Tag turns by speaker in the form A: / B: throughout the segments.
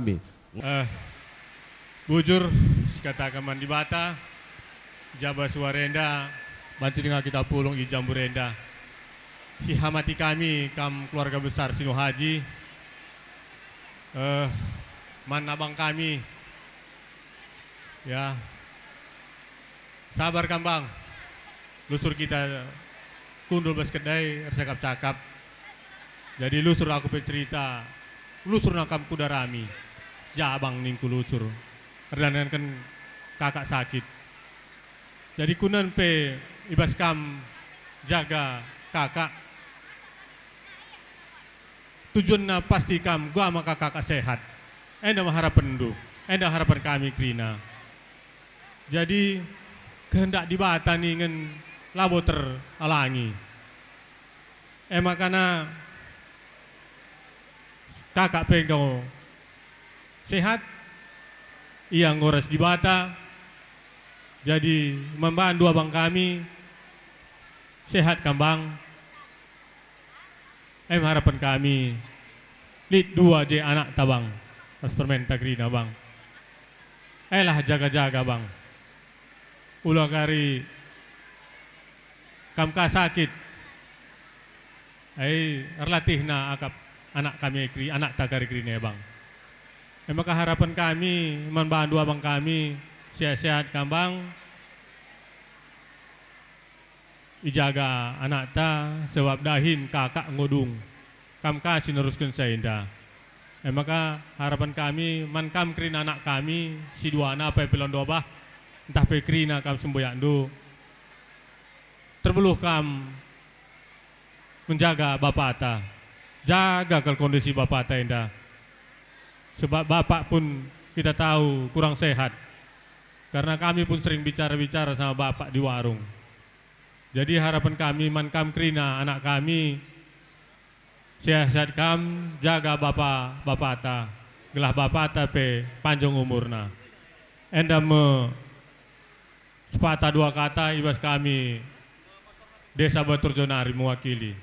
A: kami.
B: Bujur katakan mandi bata Jabar Suarenda bantu dengan kita pulung i Jamburenda. Si hamati kami kam keluarga besar Sino Haji. Man abang kami. Ya. Sabar kambang. Lusur kita kundul bas kedai cakap-cakap. Jadi lusur aku bercerita. Lusur nakam kuda rami. Jabang ningku lusur. Karena kan kakak sakit. Jadi kunan pe ibas kam jaga kakak. Tujuannya pasti kam gua sama kakak sehat. Enda harapan du. Enda harapan kami Krina. Jadi kehendak dibata ningen labo teralangi. Makanya kakak pengen sehat. Ia ngores di bata, jadi membantu abang kami sehat kambang. Harapan kami lid 2 je anak tabang pas permen tagrina bang. Lah jaga-jaga bang. Ulah kari kamka sakit. Relatih na akap anak kami anak tagari krine bang. Maka harapan kami membantu abang kami sehat-sehat kambang, ijaga anak ta sebab dahin kakak ngodung kam kasih neruskan seindah. Maka harapan kami man kam krin anak kami si dua anak pe pelondobah entah pe krina kam semboyandu terbeluh kam menjaga bapak ta, jaga kondisi bapak ta indah. Sebab bapak pun kita tahu kurang sehat. Karena kami pun sering bicara-bicara sama bapak di warung. Jadi harapan kami man kam krina anak kami sehat-sehat kam jaga bapak ta. Gelah bapak ta pe panjang umurna. Enda me sepatah dua kata ibas kami Desa Baturjonari mewakili.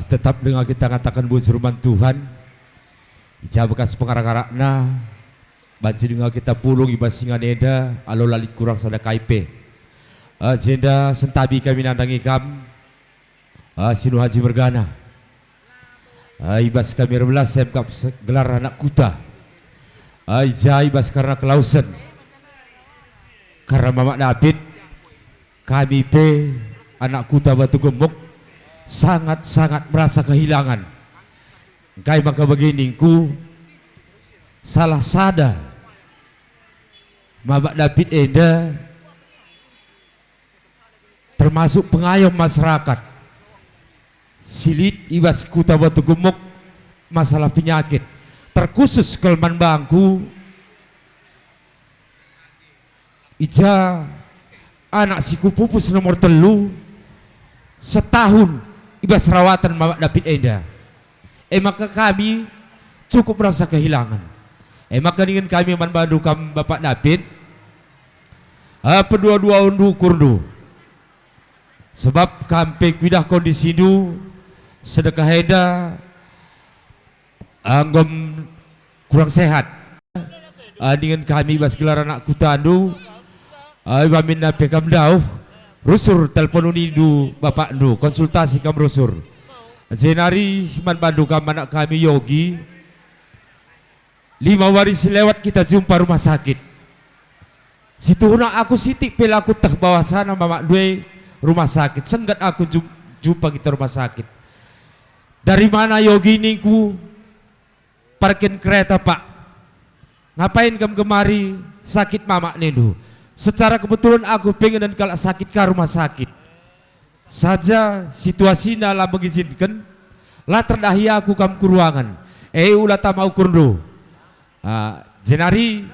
A: Tetap dengan kita katakan bujurman Tuhan. Ija bekas pengarak-arakna banci dengan kita pulung ibas singa neda alo lalit kurang sada KIP. Jenda sentabi kami nandangi kam Sino Haji Mergana. Ibas kami rebelas semkap gelar anak kuta. Ija ibas karena kelausan. Karena Mamak David kami pe anak kuta Batu Gembok sangat-sangat merasa kehilangan. Kai maka begini ku salah sada Mamak David Enda termasuk pengayom masyarakat silit ibas kuta Batu Gembok masalah penyakit terkhusus kelman bangku ija anak siku pupus nomor telu setahun ibas rawatan Mamak David Enda. Maka kami cukup merasa kehilangan. Maka dengan kami membantu kam Bapak David pedua-dua undu kurdu. Sebab kami pidah kondisi itu sedekah heda anggom kurang sehat. Dengan kami bas gelar anak kutandu wamin nape kam dauh rusur telepon unidu Bapak ndu konsultasi kam rusur. Zenari man bandu kam anak kami Yogi 5 waris lewat kita jumpa rumah sakit. Situ nak aku sitik pelaku tak bawah sana Mamak due rumah sakit. Senggat aku jumpa kita rumah sakit. Dari mana Yogi niku parkir kereta pak? Ngapain kam kemari sakit Mamak nedu? Secara kebetulan aku pengen dan kalau sakit ke rumah sakit. Saja situasi dalam mengizinkan lah terdahi aku kam ke ruangan ulah tak mau kurdo jenari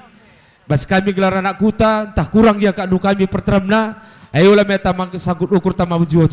A: bas kami gelar anak kuta entah kurang ya kak kami perteremna ulah meta mang sangkut ukur tamau jual